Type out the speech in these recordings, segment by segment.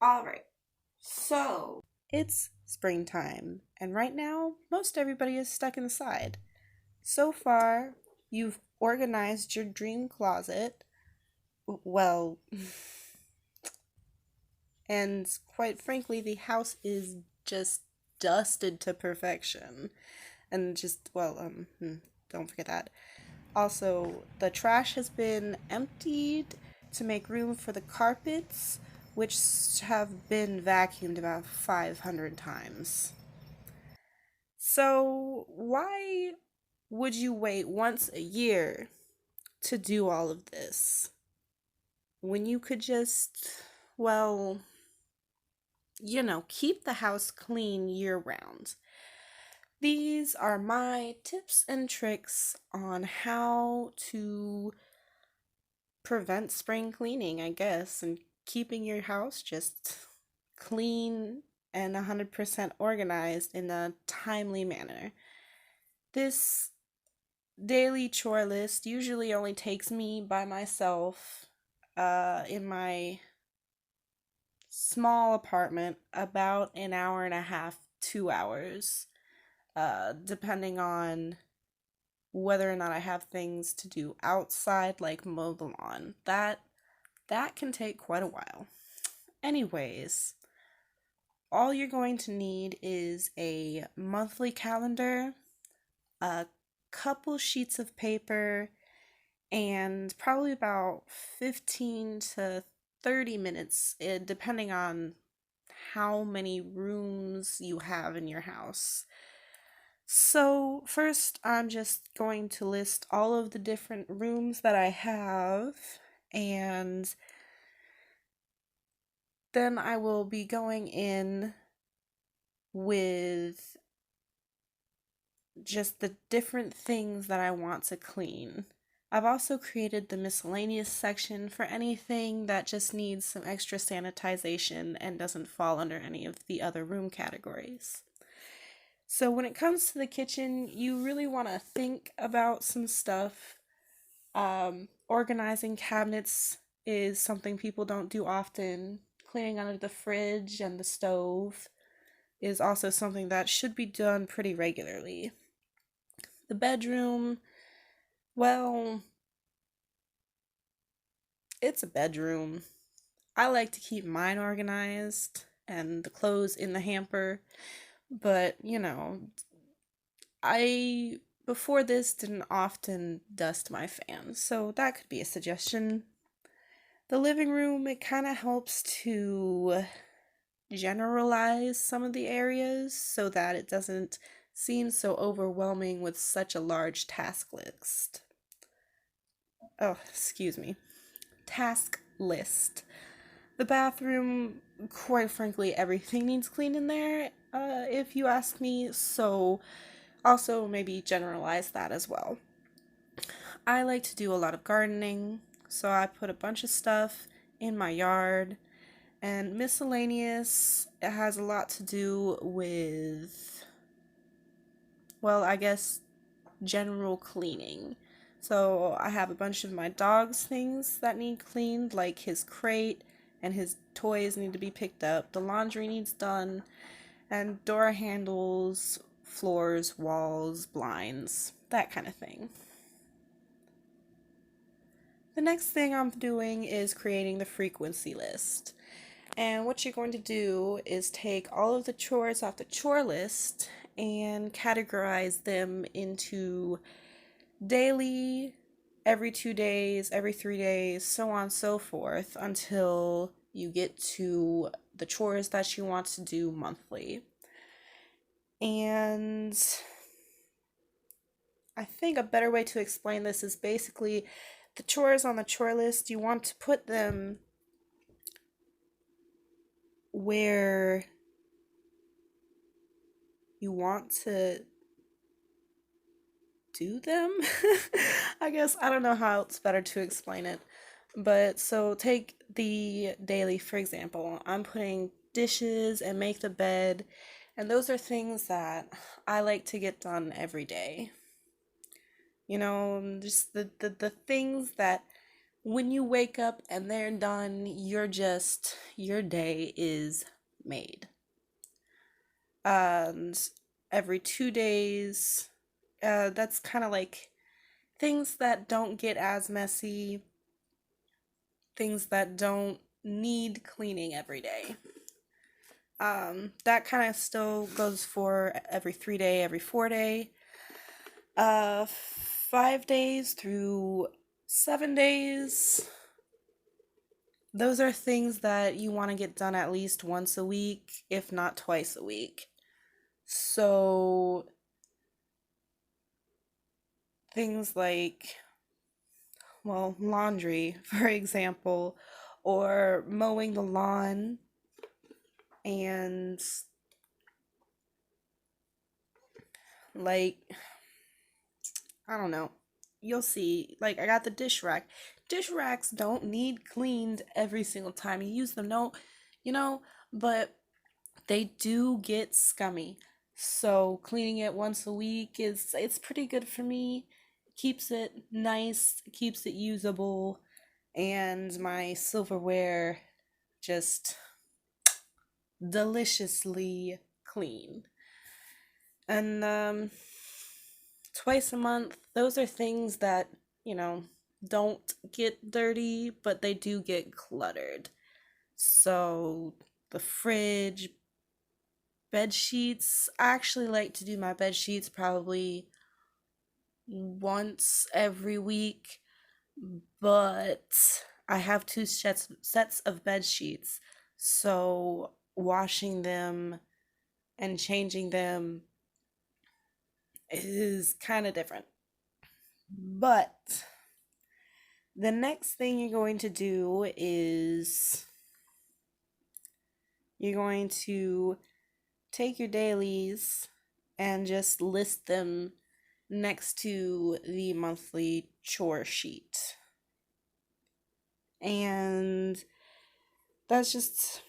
All right. So, it's springtime, and right now, most everybody is stuck inside. So far, you've organized your dream closet. Well, and quite frankly, the house is just dusted to perfection. And don't forget that. Also, the trash has been emptied to make room for the carpets, which have been vacuumed about 500 times. So, why would you wait once a year to do all of this when you could just, well, keep the house clean year round? These are my tips and tricks on how to prevent spring cleaning, I guess, and keeping your house just clean and 100% organized in a timely manner. This daily chore list usually only takes me by myself in my small apartment about an hour and a half, 2 hours, depending on whether or not I have things to do outside, like mow the lawn. That can take quite a while. Anyways, all you're going to need is a monthly calendar, a couple sheets of paper, and probably about 15 to 30 minutes, depending on how many rooms you have in your house. So, first, I'm just going to list all of the different rooms that I have, and then I will be going in with just the different things that I want to clean. I've also created the miscellaneous section for anything that just needs some extra sanitization and doesn't fall under any of the other room categories. So when it comes to the kitchen, you really want to think about some stuff. Organizing cabinets is something people don't do often. Cleaning under the fridge and the stove is also something that should be done pretty regularly. The bedroom, well, it's a bedroom. I like to keep mine organized and the clothes in the hamper, but I before this didn't often dust my fan, so that could be a suggestion. The living room, it kind of helps to generalize some of the areas so that it doesn't seem so overwhelming with such a large task list. Oh, excuse me. Task list. The bathroom, quite frankly, everything needs cleaned in there, if you ask me, so also maybe generalize that as well. I like to do a lot of gardening, so I put a bunch of stuff in my yard. And miscellaneous, it has a lot to do with, well, I guess general cleaning. So I have a bunch of my dog's things that need cleaned, like his crate and his toys need to be picked up. The laundry needs done, and door handles, floors, walls, blinds, that kind of thing. The next thing I'm doing is creating the frequency list. And what you're going to do is take all of the chores off the chore list and categorize them into daily, every 2 days, every 3 days, so on and so forth until you get to the chores that you want to do monthly. And I think a better way to explain this is basically the chores on the chore list, you want to put them where you want to do them. I guess I don't know how it's better to explain it. But so take the daily, for example. I'm putting dishes and make the bed, and those are things that I like to get done every day. Just the things that when you wake up and they're done, your day is made. And every 2 days, that's kind of like things that don't get as messy, things that don't need cleaning every day. That kind of still goes for every 3 day, every 4 day. 5 days through 7 days. Those are things that you want to get done at least once a week, if not twice a week. So things like, well, laundry, for example, or mowing the lawn, and like, I don't know. You'll see, like, I got the dish rack. Dish racks don't need cleaned every single time you use them. No, you know, but they do get scummy. So cleaning it once a week it's pretty good for me. Keeps it nice, keeps it usable, and my silverware just deliciously clean. And twice a month, those are things that, you know, don't get dirty, but they do get cluttered. So the fridge, bed sheets, I actually like to do my bed sheets probably once every week, but I have two sets of bed sheets. So washing them and changing them is kind of different. But the next thing you're going to do is you're going to take your dailies and just list them next to the monthly chore sheet. And that's just,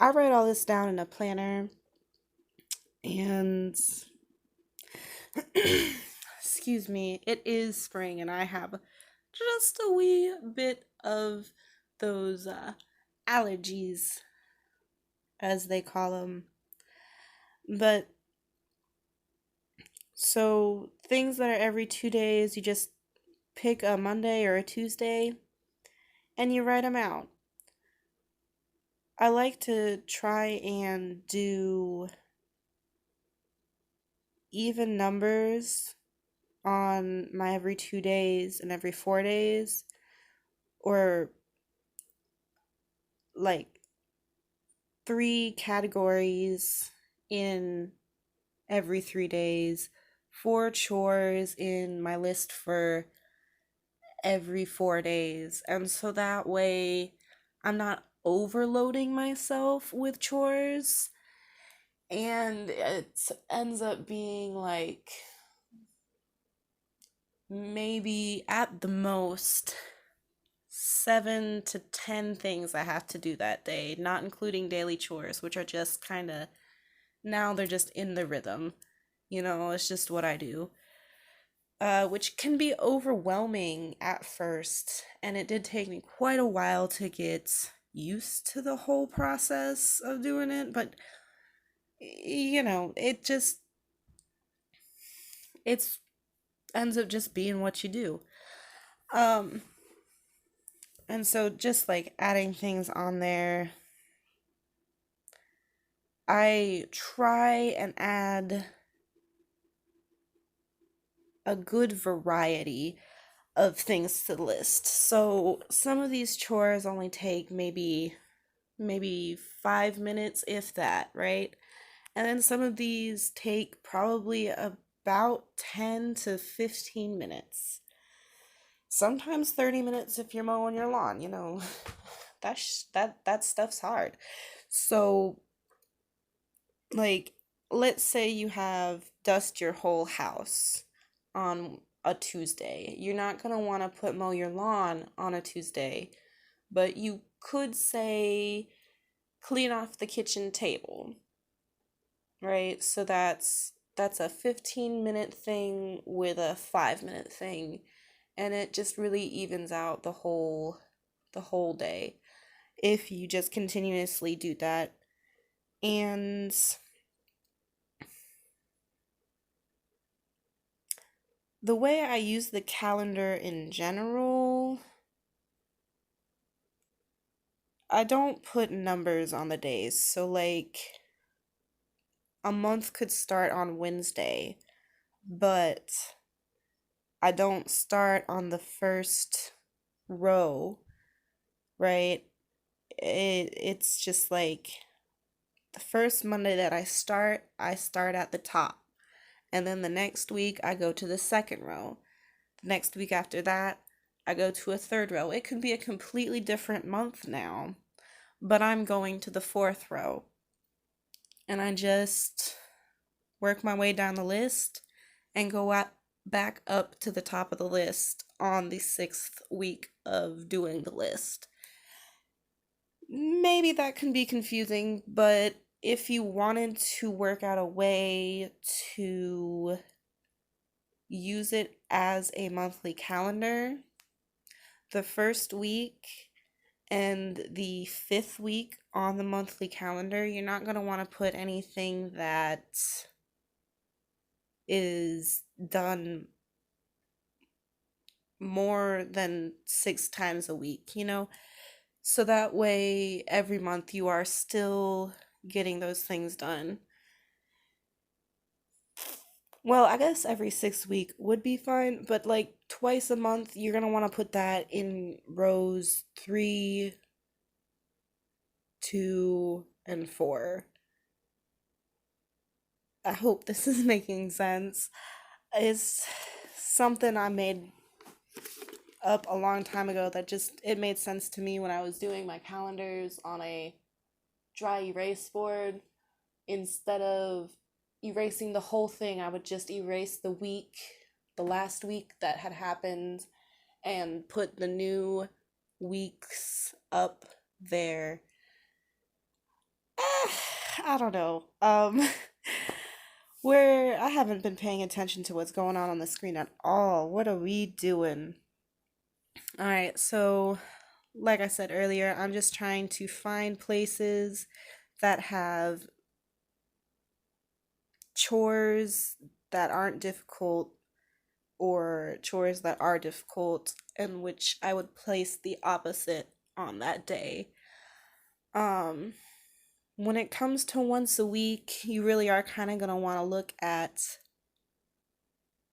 I write all this down in a planner, and excuse me, it is spring and I have just a wee bit of those allergies, as they call them. But so things that are every 2 days, you just pick a Monday or a Tuesday and you write them out. I like to try and do even numbers on my every 2 days and every 4 days, or like 3 categories in every 3 days, 4 chores in my list for every 4 days. And so that way I'm not overloading myself with chores, and it ends up being like maybe at the most 7 to 10 things I have to do that day, not including daily chores, which are just kind of, now they're just in the rhythm. You know, it's just what I do. Which can be overwhelming at first, and it did take me quite a while to get used to the whole process of doing it, but you know, it's ends up just being what you do. Um, and so just like adding things on there, I try and add a good variety of things to the list. So some of these chores only take maybe 5 minutes, if that, right? And then some of these take probably about 10 to 15 minutes. Sometimes 30 minutes if you're mowing your lawn, you know. That stuff's hard. So like, let's say you have dust your whole house on a Tuesday. You're not going to want to put mow your lawn on a Tuesday, but you could say clean off the kitchen table, right? So that's a 15-minute thing with a 5-minute thing. and it just really evens out the whole day if you just continuously do that. And the way I use the calendar in general, I don't put numbers on the days. So, like, a month could start on Wednesday, but I don't start on the first row, right? It's just like the first Monday that I start at the top. And then the next week, I go to the second row. The next week after that, I go to a third row. It could be a completely different month now, but I'm going to the fourth row. And I just work my way down the list and back up to the top of the list on the sixth week of doing the list. Maybe that can be confusing, but if you wanted to work out a way to use it as a monthly calendar, the first week and the fifth week on the monthly calendar, you're not going to want to put anything that is done more than 6 times a week, So that way, every month you are still getting those things done. Well, I guess every 6 week would be fine, but like twice a month, you're gonna want to put that in rows 3, 2, and 4. I hope this is making sense. It's something I made up a long time ago that just it made sense to me when I was doing my calendars on a dry erase board. Instead of erasing the whole thing, I would just erase the last week that had happened, and put the new weeks up there. I don't know. Where I haven't been paying attention to what's going on the screen at all. What are we doing? All right, so like I said earlier, I'm just trying to find places that have chores that aren't difficult or chores that are difficult, in which I would place the opposite on that day. Um, when it comes to once a week, you really are kind of going to want to look at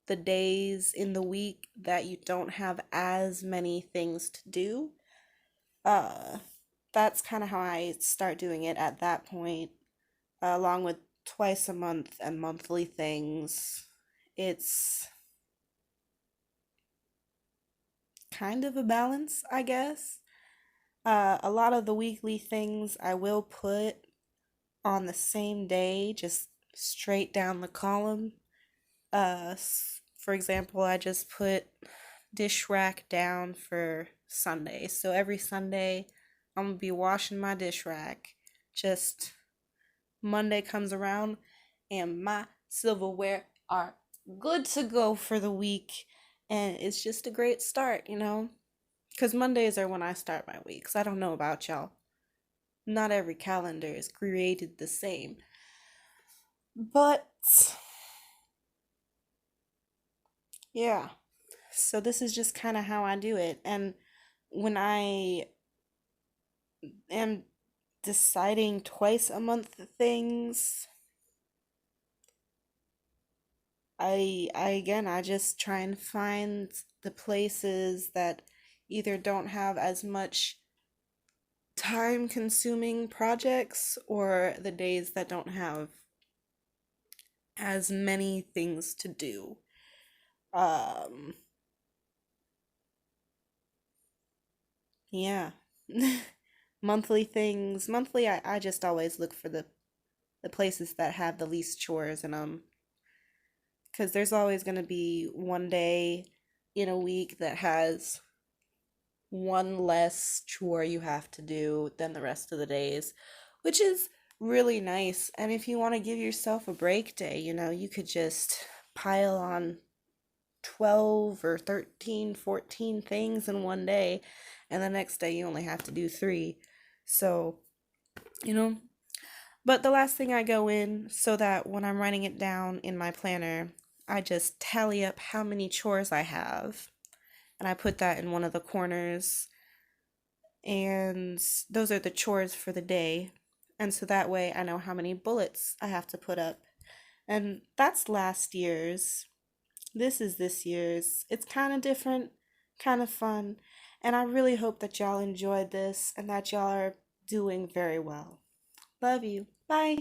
the days in the week that you don't have as many things to do. Uh, that's kind of how I start doing it at that point, along with twice a month and monthly things. It's kind of a balance, I guess. A lot of the weekly things I will put on the same day, just straight down the column. For example, I just put dish rack down for Sunday. So every Sunday, I'm gonna be washing my dish rack. Just Monday comes around, and my silverware are good to go for the week. And it's just a great start. Because Mondays are when I start my weeks. I don't know about y'all. Not every calendar is created the same. But yeah. So this is just kind of how I do it. And when I am deciding twice a month things, I just try and find the places that either don't have as much time consuming projects, or the days that don't have as many things to do. Um, yeah. Monthly things. Monthly, I just always look for the places that have the least chores in them. Because there's always going to be one day in a week that has one less chore you have to do than the rest of the days, which is really nice. And if you want to give yourself a break day, you could just pile on 12 or 13, 14 things in one day, and the next day you only have to do three. So, you know, but the last thing I go in so that when I'm writing it down in my planner, I just tally up how many chores I have, and I put that in one of the corners, and those are the chores for the day. And so that way I know how many bullets I have to put up. And that's last year's. This is this year's. It's kind of different, kind of fun, and I really hope that y'all enjoyed this and that y'all are doing very well. Love you. Bye.